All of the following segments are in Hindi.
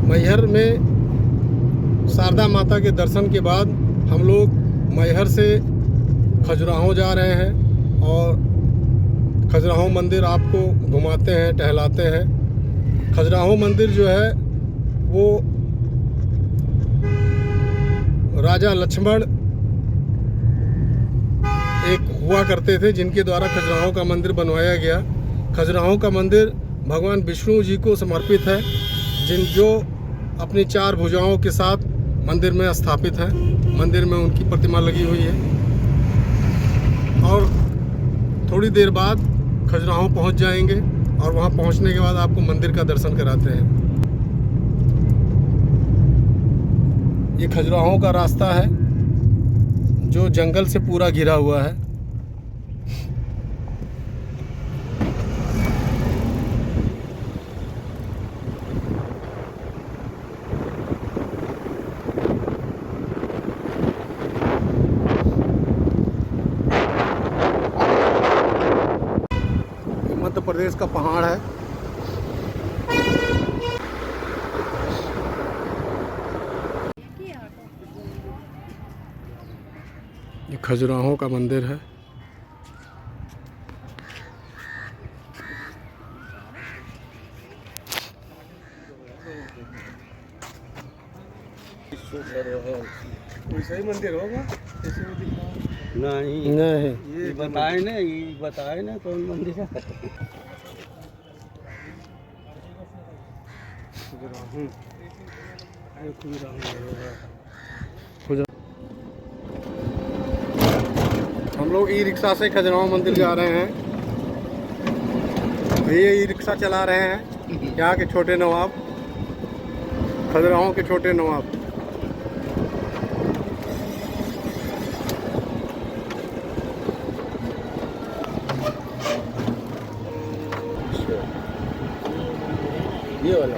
मैहर में शारदा माता के दर्शन के बाद हम लोग मैहर से खजुराहो जा रहे हैं और खजुराहो मंदिर आपको घुमाते हैं, टहलाते हैं। खजुराहो मंदिर जो है वो राजा लक्ष्मण एक हुआ करते थे जिनके द्वारा खजुराहो का मंदिर बनवाया गया। खजुराहो का मंदिर भगवान विष्णु जी को समर्पित है, जो अपनी 4 भुजाओं के साथ मंदिर में स्थापित है। मंदिर में उनकी प्रतिमा लगी हुई है और थोड़ी देर बाद खजुराहो पहुंच जाएंगे और वहां पहुंचने के बाद आपको मंदिर का दर्शन कराते हैं। ये खजुराहो का रास्ता है जो जंगल से पूरा घिरा हुआ है। मध्य प्रदेश का पहाड़ है। ये खजुराहो का मंदिर है। वैसा ही मंदिर होगा नहीं ये बताए ना कौन मंदिर है। हम लोग ई रिक्शा से खजुराहो मंदिर जा रहे हैं। ये ई रिक्शा चला रहे हैं यहाँ के छोटे नवाब, खजुराहो के छोटे नवाब। ये वाला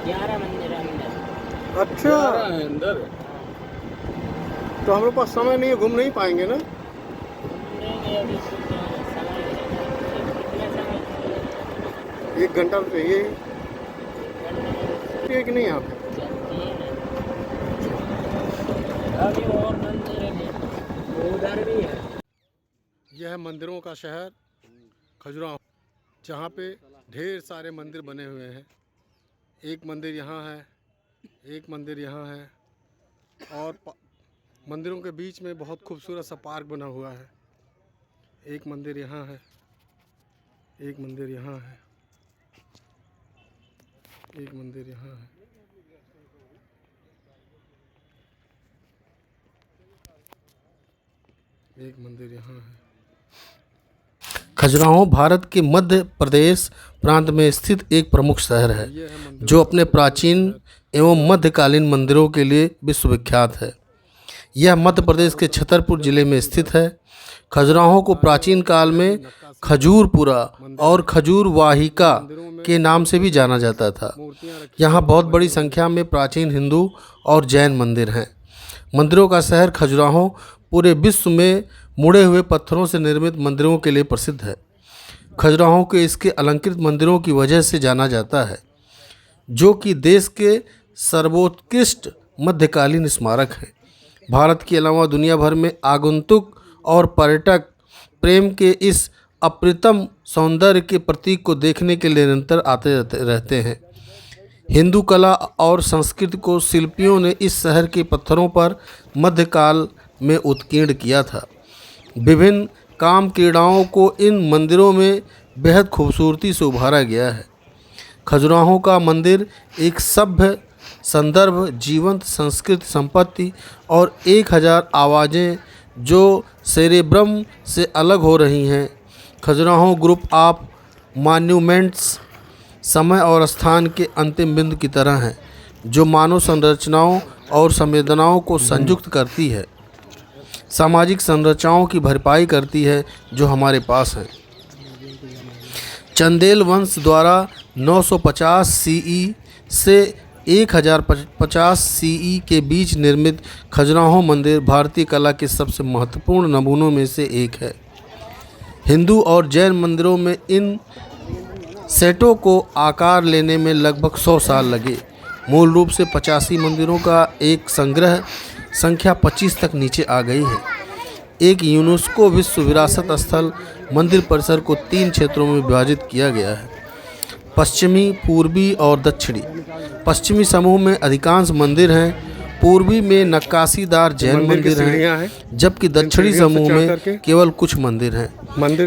11 मंदिर है अंदर। अच्छा है अंदर। तो हमारे पास समय नहीं है, घूम नहीं पाएंगे ना। अभी समय 1 घंटा तो चाहिए कि नहीं यहाँ पे। अभी और मंदिर है, उधर भी है। यह है मंदिरों का शहर खजुराहो, जहाँ पे ढेर सारे मंदिर बने हुए हैं। एक मंदिर यहाँ है, एक मंदिर यहाँ है और मंदिरों के बीच में बहुत खूबसूरत सा पार्क बना हुआ है। एक मंदिर यहाँ है, एक मंदिर यहाँ है, एक मंदिर यहाँ है। एक मंदिर यहाँ है। खजुराहो भारत के मध्य प्रदेश प्रांत में स्थित एक प्रमुख शहर है जो अपने प्राचीन एवं मध्यकालीन मंदिरों के लिए विश्वविख्यात है। यह मध्य प्रदेश के छतरपुर जिले में स्थित है। खजुराहो को प्राचीन काल में खजूरपुरा और खजूर वाहिका के नाम से भी जाना जाता था। यहाँ बहुत बड़ी संख्या में प्राचीन हिंदू और जैन मंदिर हैं। मंदिरों का शहर खजुराहो पूरे विश्व में मुड़े हुए पत्थरों से निर्मित मंदिरों के लिए प्रसिद्ध है। खजुराहो के इसके अलंकृत मंदिरों की वजह से जाना जाता है, जो कि देश के सर्वोत्कृष्ट मध्यकालीन स्मारक हैं। भारत के अलावा दुनिया भर में आगंतुक और पर्यटक प्रेम के इस अप्रतिम सौंदर्य के प्रतीक को देखने के लिए निरंतर आते रहते हैं। हिंदू कला और संस्कृति को शिल्पियों ने इस शहर के पत्थरों पर मध्यकाल में उत्कीर्ण किया था। विभिन्न काम क्रीड़ाओं को इन मंदिरों में बेहद खूबसूरती से उभारा गया है। खजुराहो का मंदिर एक सभ्य संदर्भ, जीवंत संस्कृति संपत्ति और 1000 आवाज़ें जो सेरेब्रम से अलग हो रही हैं। खजुराहो ग्रुप ऑफ मॉन्यूमेंट्स समय और स्थान के अंतिम बिंदु की तरह हैं, जो मानव संरचनाओं और संवेदनाओं को संयुक्त करती है, सामाजिक संरचनाओं की भरपाई करती है जो हमारे पास हैं। चंदेल वंश द्वारा 950 सीई से 1050 सीई के बीच निर्मित खजुराहो मंदिर भारतीय कला के सबसे महत्वपूर्ण नमूनों में से एक है। हिंदू और जैन मंदिरों में इन सेटों को आकार लेने में लगभग 100 साल लगे। मूल रूप से 85 मंदिरों का एक संग्रह संख्या 25 तक नीचे आ गई है। एक यूनेस्को विश्व विरासत स्थल मंदिर परिसर को 3 क्षेत्रों में विभाजित किया गया है: पश्चिमी, पूर्वी और दक्षिणी। पश्चिमी समूह में अधिकांश मंदिर हैं, पूर्वी में नक्काशीदार जैन मंदिर हैं, जबकि दक्षिणी समूह में केवल कुछ मंदिर हैं।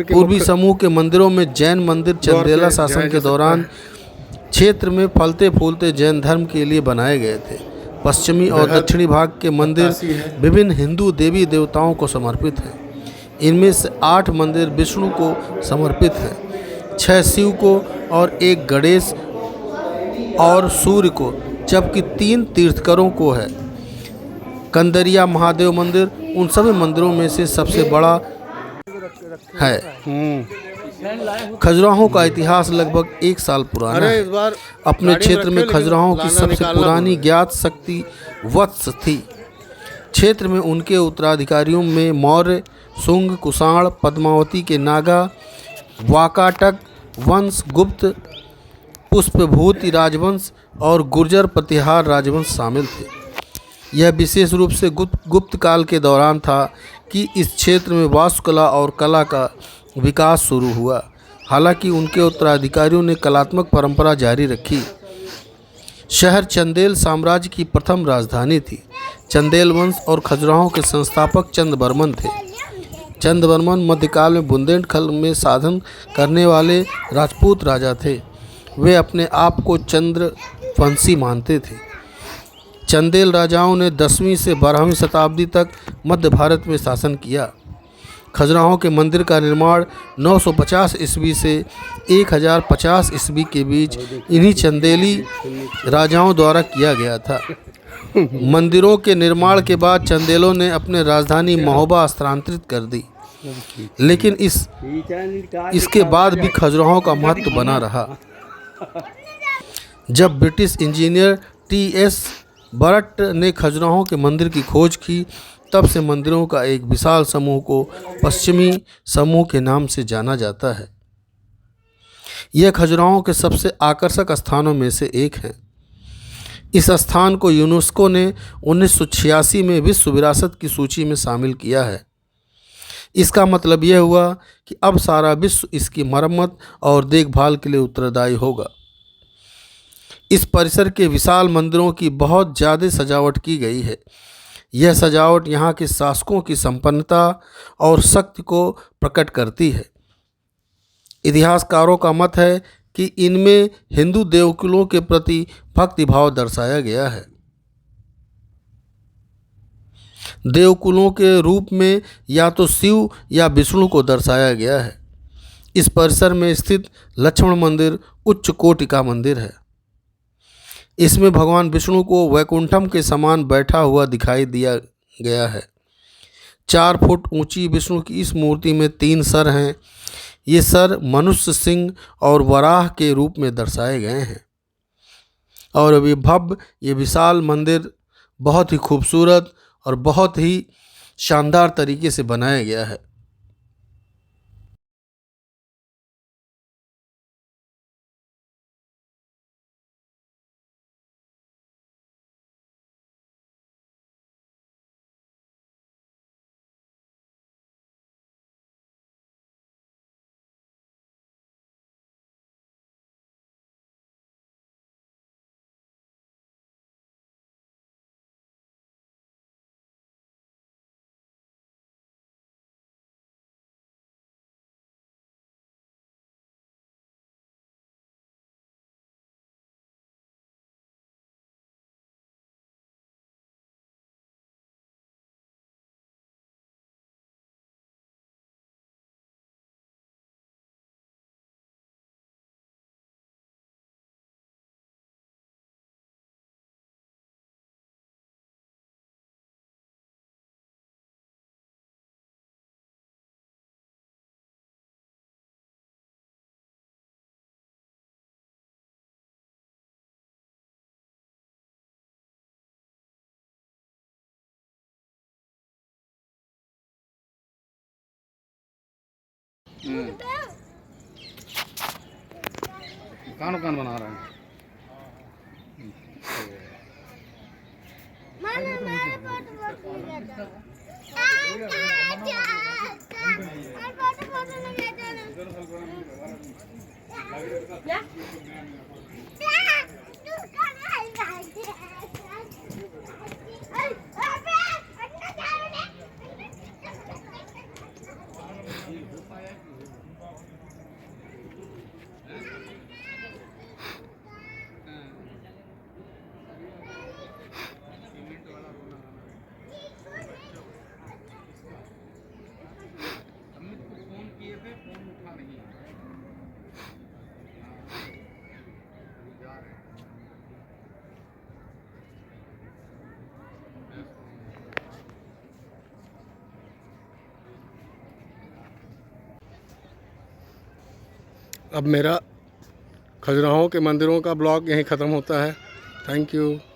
पूर्वी समूह के मंदिरों में जैन मंदिर चंदेला शासन के दौरान क्षेत्र में फलते फूलते जैन धर्म के लिए बनाए गए थे। पश्चिमी और दक्षिणी भाग के मंदिर विभिन्न हिंदू देवी देवताओं को समर्पित हैं। इनमें से 8 मंदिर विष्णु को समर्पित हैं, 6 शिव को और 1 गणेश और सूर्य को, जबकि 3 तीर्थकरों को है। कंदरिया महादेव मंदिर उन सभी मंदिरों में से सबसे बड़ा है। खजुराहो का इतिहास लगभग 1 साल पुराना है। अपने क्षेत्र में खजुराहो की सबसे पुरानी ज्ञात शक्ति वत्स थी। क्षेत्र में उनके उत्तराधिकारियों में मौर्य, शुंग, कुषाण, पद्मावती के नागा, वाकाटक वंश, गुप्त, पुष्पभूति राजवंश और गुर्जर प्रतिहार राजवंश शामिल थे। यह विशेष रूप से गुप्त काल के दौरान था कि इस क्षेत्र में वास्तुकला और कला का विकास शुरू हुआ। हालांकि उनके उत्तराधिकारियों ने कलात्मक परंपरा जारी रखी। शहर चंदेल साम्राज्य की प्रथम राजधानी थी। चंदेल वंश और खजुराहो के संस्थापक चंद्रवर्मन थे। चंद्रवर्मन मध्यकाल में बुंदेलखंड में शासन करने वाले राजपूत राजा थे। वे अपने आप को चंद्रवंशी मानते थे। चंदेल राजाओं ने 10वीं से 12वीं शताब्दी तक मध्य भारत में शासन किया। खजुराहो के मंदिर का निर्माण 950 ईस्वी से 1050 ईस्वी के बीच इन्हीं चंदेली राजाओं द्वारा किया गया था। मंदिरों के निर्माण के बाद चंदेलों ने अपनी राजधानी महोबा स्थानांतरित कर दी, लेकिन इसके बाद भी खजुराहो का महत्व बना रहा। जब ब्रिटिश इंजीनियर टी.एस. बरट ने खजुराहो के मंदिर की खोज की, तब से मंदिरों का एक विशाल समूह को पश्चिमी समूह के नाम से जाना जाता है। यह खजुराहो के सबसे आकर्षक स्थानों में से एक है। इस स्थान को यूनेस्को ने 1986 में विश्व विरासत की सूची में शामिल किया है। इसका मतलब यह हुआ कि अब सारा विश्व इसकी मरम्मत और देखभाल के लिए उत्तरदायी होगा। इस परिसर के विशाल मंदिरों की बहुत ज़्यादा सजावट की गई है। यह सजावट यहाँ के शासकों की संपन्नता और शक्ति को प्रकट करती है। इतिहासकारों का मत है कि इनमें हिंदू देवकुलों के प्रति भक्तिभाव दर्शाया गया है। देवकुलों के रूप में या तो शिव या विष्णु को दर्शाया गया है। इस परिसर में स्थित लक्ष्मण मंदिर उच्च कोटि का मंदिर है। इसमें भगवान विष्णु को वैकुंठम के समान बैठा हुआ दिखाई दिया गया है। 4 फुट ऊंची विष्णु की इस मूर्ति में 3 सर हैं। ये सर मनुष्य, सिंह और वराह के रूप में दर्शाए गए हैं। और अभी भव्य ये विशाल मंदिर बहुत ही खूबसूरत और बहुत ही शानदार तरीके से बनाया गया है। कान बना रहे हैं। अब मेरा खजुराहो के मंदिरों का ब्लॉग यहीं ख़त्म होता है। Thank you.